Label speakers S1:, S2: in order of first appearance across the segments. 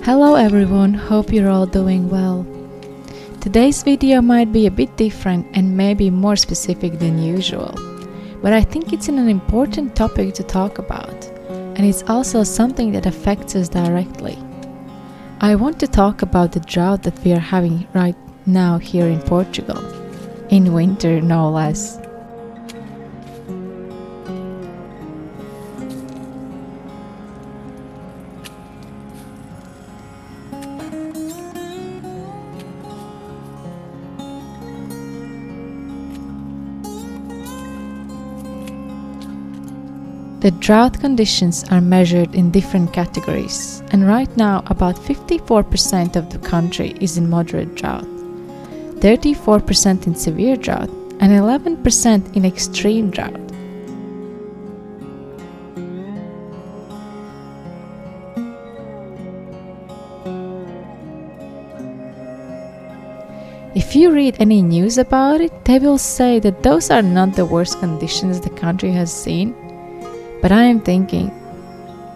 S1: Hello everyone, hope you're all doing well. Today's video might be a bit different and maybe more specific than usual, but I think it's an important topic to talk about, and it's also something that affects us directly. I want to talk about the drought that we are having right now here in Portugal, in winter no less. The drought conditions are measured in different categories, and right now about 54% of the country is in moderate drought, 34% in severe drought, and 11% in extreme drought. If you read any news about it, they will say that those are not the worst conditions the country has seen. But I am thinking,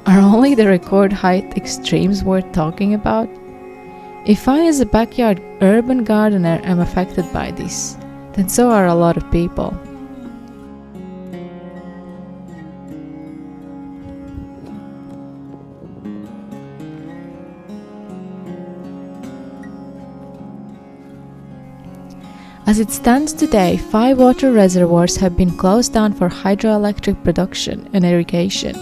S1: are only the record height extremes worth talking about? If I as a backyard urban gardener am affected by this, then so are a lot of people. As it stands today, 5 water reservoirs have been closed down for hydroelectric production and irrigation,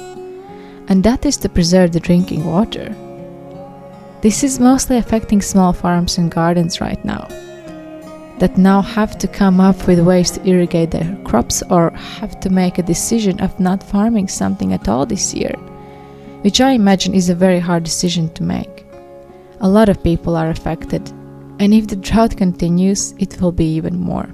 S1: and that is to preserve the drinking water. This is mostly affecting small farms and gardens right now, that now have to come up with ways to irrigate their crops or have to make a decision of not farming something at all this year, which I imagine is a very hard decision to make. A lot of people are affected. And if the drought continues, it will be even more.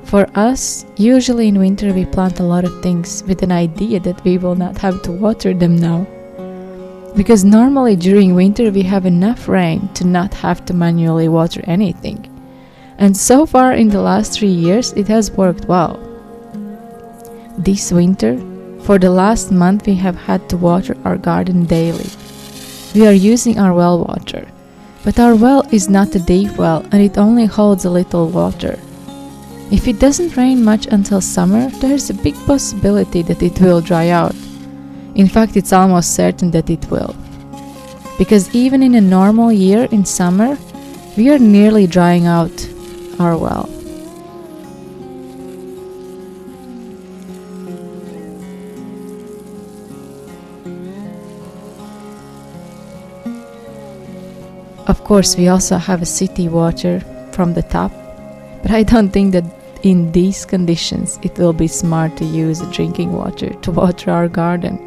S1: For us, usually in winter we plant a lot of things with an idea that we will not have to water them now. Because normally during winter we have enough rain to not have to manually water anything. And so far in the last 3 years it has worked well. This winter, for the last month we have had to water our garden daily. We are using our well water, but our well is not a deep well and it only holds a little water. If it doesn't rain much until summer, there is a big possibility that it will dry out. In fact, it's almost certain that it will. Because even in a normal year in summer, we are nearly drying out our well. Of course, we also have a city water from the tap, but I don't think that in these conditions it will be smart to use drinking water to water our garden.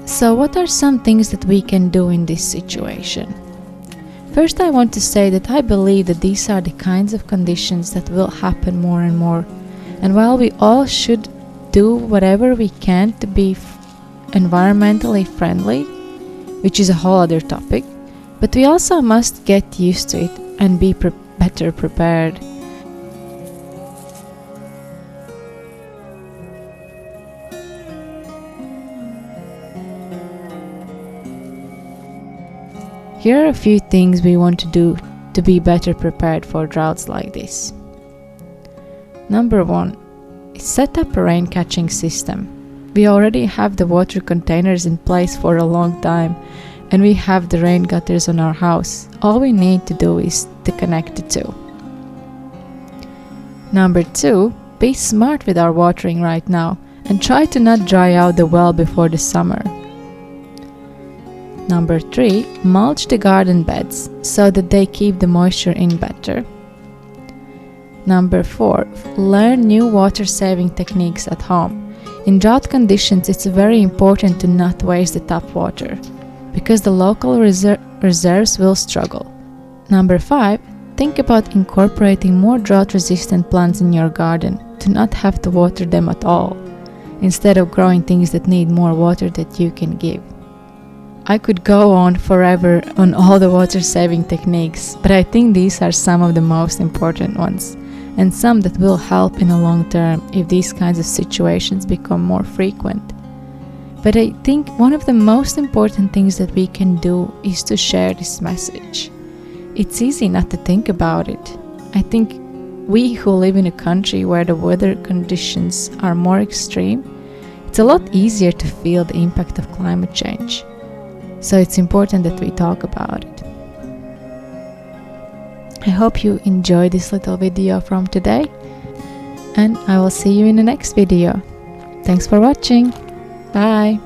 S1: So what are some things that we can do in this situation? First, I want to say that I believe that these are the kinds of conditions that will happen more and more, and while we all should do whatever we can to be environmentally friendly, which is a whole other topic, but we also must get used to it and be better prepared. Here are a few things we want to do to be better prepared for droughts like this. Number 1. Set up a rain catching system. We already have the water containers in place for a long time, and we have the rain gutters on our house. All we need to do is to connect the two. Number 2, be smart with our watering right now and try to not dry out the well before the summer. Number 3, mulch the garden beds so that they keep the moisture in better. Number 4, learn new water-saving techniques at home. In drought conditions, it's very important to not waste the tap water. because the local reserves will struggle. Number 5, think about incorporating more drought-resistant plants in your garden to not have to water them at all, instead of growing things that need more water that you can give. I could go on forever on all the water-saving techniques, but I think these are some of the most important ones, and some that will help in the long term if these kinds of situations become more frequent. But I think one of the most important things that we can do is to share this message. It's easy not to think about it. I think we who live in a country where the weather conditions are more extreme, it's a lot easier to feel the impact of climate change. So it's important that we talk about it. I hope you enjoyed this little video from today, and I will see you in the next video. Thanks for watching. Bye.